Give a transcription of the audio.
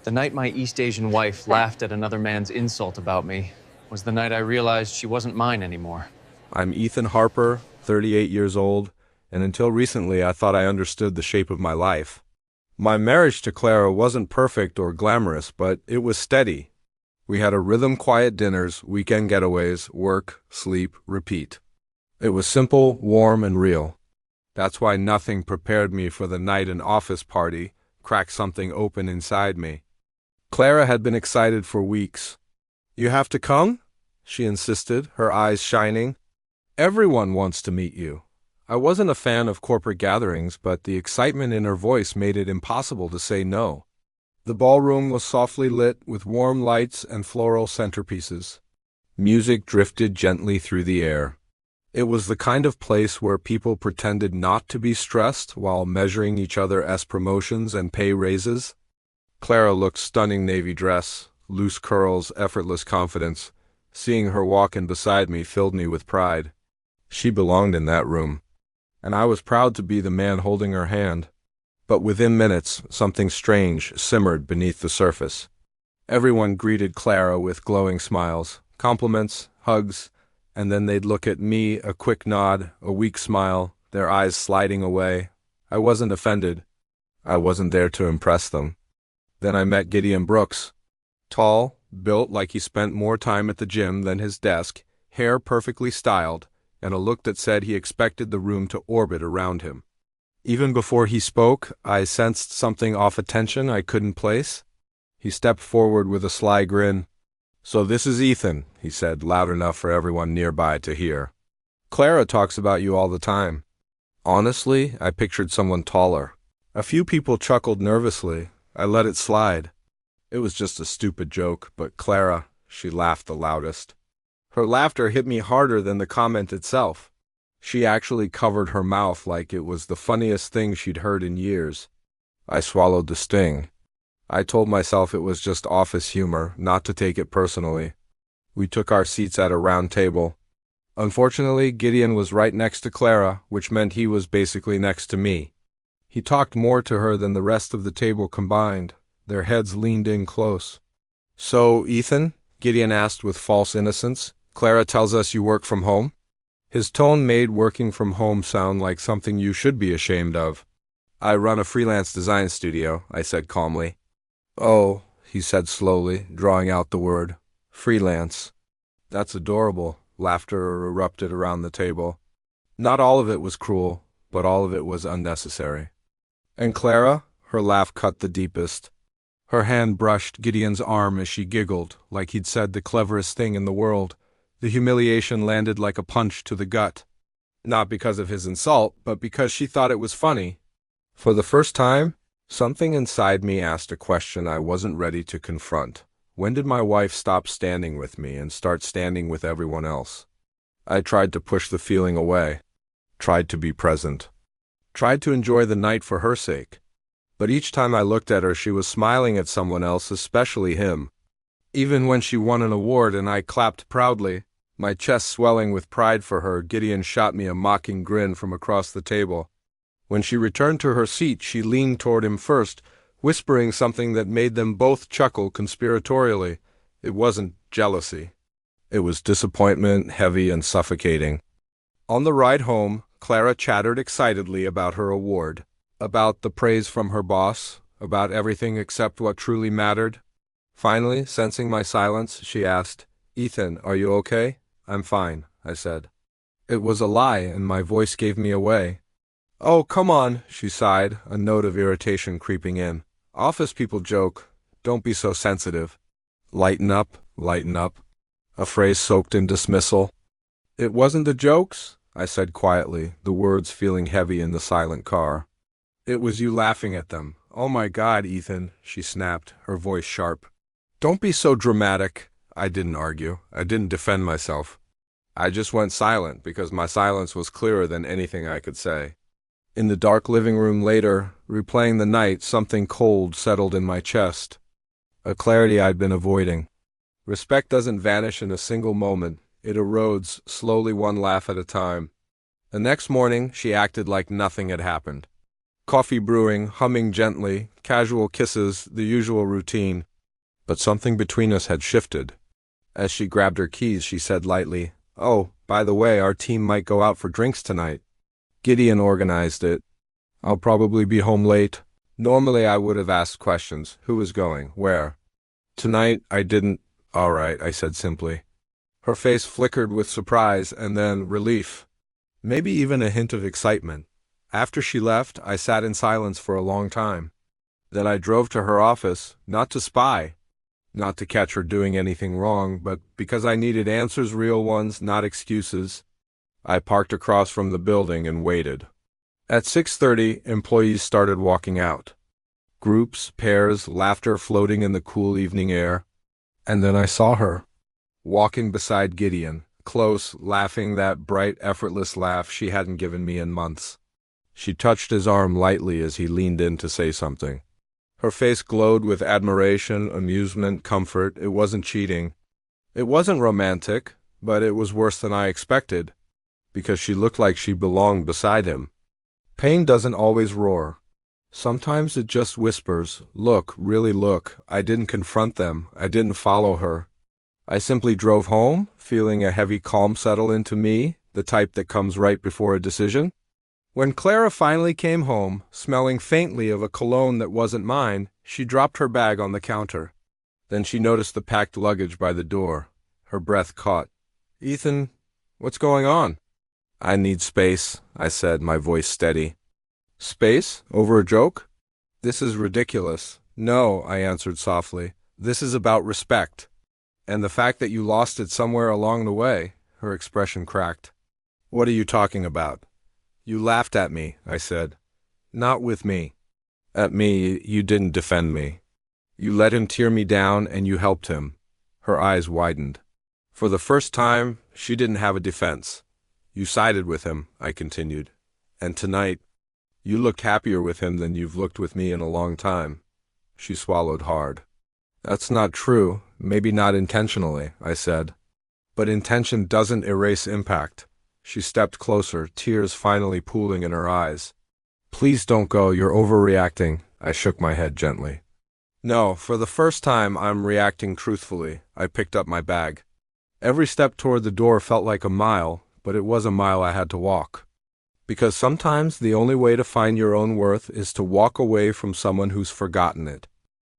The night my East Asian wife laughed at another man's insult about me was the night I realized she wasn't mine anymore. I'm Ethan Harper, 38 years old, and until recently I thought I understood the shape of my life. My marriage to Clara wasn't perfect or glamorous, but it was steady. We had a rhythm, quiet dinners, weekend getaways, work, sleep, repeat. It was simple, warm, and real. That's why nothing prepared me for the night an office party cracked something open inside me. Clara had been excited for weeks. "You have to come?" she insisted, her eyes shining. "Everyone wants to meet you." I wasn't a fan of corporate gatherings, but the excitement in her voice made it impossible to say no. The ballroom was softly lit with warm lights and floral centerpieces. Music drifted gently through the air. It was the kind of place where people pretended not to be stressed while measuring each other as promotions and pay raises. Clara looked stunning navy dress, loose curls, effortless confidence. Seeing her walk in beside me filled me with pride. She belonged in that room, and I was proud to be the man holding her hand. But within minutes, something strange simmered beneath the surface. Everyone greeted Clara with glowing smiles, compliments, hugs, and then they'd look at me, a quick nod, a weak smile, their eyes sliding away. I wasn't offended. I wasn't there to impress them. Then I met Gideon Brooks. Tall, built like he spent more time at the gym than his desk, hair perfectly styled, and a look that said he expected the room to orbit around him. Even before he spoke, I sensed something off attention I couldn't place. He stepped forward with a sly grin. "So this is Ethan," he said, loud enough for everyone nearby to hear. "Clara talks about you all the time." Honestly, I pictured someone taller. A few people chuckled nervously. I let it slide. It was just a stupid joke, but Clara, she laughed the loudest. Her laughter hit me harder than the comment itself. She actually covered her mouth like it was the funniest thing she'd heard in years. I swallowed the sting. I told myself it was just office humor, not to take it personally. We took our seats at a round table. Unfortunately, Gideon was right next to Clara, which meant he was basically next to me. He talked more to her than the rest of the table combined. Their heads leaned in close. "So, Ethan," Gideon asked with false innocence, "Clara tells us you work from home?" His tone made working from home sound like something you should be ashamed of. "I run a freelance design studio," I said calmly. "Oh," he said slowly, drawing out the word. "Freelance. That's adorable." Laughter erupted around the table. Not all of it was cruel, but all of it was unnecessary. "And Clara?" Her laugh cut the deepest. Her hand brushed Gideon's arm as she giggled, like he'd said the cleverest thing in the world. The humiliation landed like a punch to the gut. Not because of his insult, but because she thought it was funny. For the first time, something inside me asked a question I wasn't ready to confront. When did my wife stop standing with me and start standing with everyone else? I tried to push the feeling away. Tried to be present. Tried to enjoy the night for her sake. But each time I looked at her, she was smiling at someone else, especially him. Even when she won an award and I clapped proudly, my chest swelling with pride for her, Gideon shot me a mocking grin from across the table. When she returned to her seat, she leaned toward him first, whispering something that made them both chuckle conspiratorially. It wasn't jealousy. It was disappointment, heavy and suffocating. On the ride home, Clara chattered excitedly about her award, about the praise from her boss, about everything except what truly mattered. Finally, sensing my silence, she asked, "Ethan, are you okay?" "I'm fine," I said. It was a lie, and my voice gave me away. "Oh, come on," she sighed, a note of irritation creeping in. "Office people joke. Don't be so sensitive." Lighten up, lighten up. A phrase soaked in dismissal. "It wasn't the jokes," I said quietly, the words feeling heavy in the silent car. "It was you laughing at them." "Oh my God, Ethan," she snapped, her voice sharp. "Don't be so dramatic." I didn't argue. I didn't defend myself. I just went silent because my silence was clearer than anything I could say. In the dark living room later, replaying the night, something cold settled in my chest. A clarity I'd been avoiding. Respect doesn't vanish in a single moment. It erodes, slowly, one laugh at a time. The next morning, she acted like nothing had happened. Coffee brewing, humming gently, casual kisses, the usual routine. But something between us had shifted. As she grabbed her keys, she said lightly, "Oh, by the way, our team might go out for drinks tonight. Gideon organized it. I'll probably be home late." Normally I would have asked questions. Who was going? Where? Tonight I didn't. "All right," I said simply. Her face flickered with surprise and then relief. Maybe even a hint of excitement. After she left, I sat in silence for a long time. Then I drove to her office, not to spy, not to catch her doing anything wrong, but because I needed answers, real ones, not excuses. I parked across from the building and waited. At 6:30, employees started walking out. Groups, pairs, laughter floating in the cool evening air. And then I saw her, walking beside Gideon, close, laughing that bright, effortless laugh she hadn't given me in months. She touched his arm lightly as he leaned in to say something. Her face glowed with admiration, amusement, comfort. It wasn't cheating. It wasn't romantic, but it was worse than I expected, because she looked like she belonged beside him. Pain doesn't always roar. Sometimes it just whispers, "Look, really look." I didn't confront them. I didn't follow her. I simply drove home, feeling a heavy calm settle into me, the type that comes right before a decision. When Clara finally came home, smelling faintly of a cologne that wasn't mine, she dropped her bag on the counter. Then she noticed the packed luggage by the door. Her breath caught. "Ethan, what's going on?" "I need space," I said, my voice steady. "Space? Over a joke?" "This is ridiculous." "No," I answered softly. "This is about respect. And the fact that you lost it somewhere along the way." Her expression cracked. "What are you talking about?" "You laughed at me," I said. "Not with me. At me, you didn't defend me. You let him tear me down and you helped him." Her eyes widened. For the first time, she didn't have a defense. "You sided with him," I continued. "And tonight, you looked happier with him than you've looked with me in a long time." She swallowed hard. "That's not true. Maybe not intentionally," I said. "But intention doesn't erase impact." She stepped closer, tears finally pooling in her eyes. "Please don't go. You're overreacting." I shook my head gently. "No, for the first time, I'm reacting truthfully." I picked up my bag. Every step toward the door felt like a mile, but it was a mile I had to walk. Because sometimes the only way to find your own worth is to walk away from someone who's forgotten it.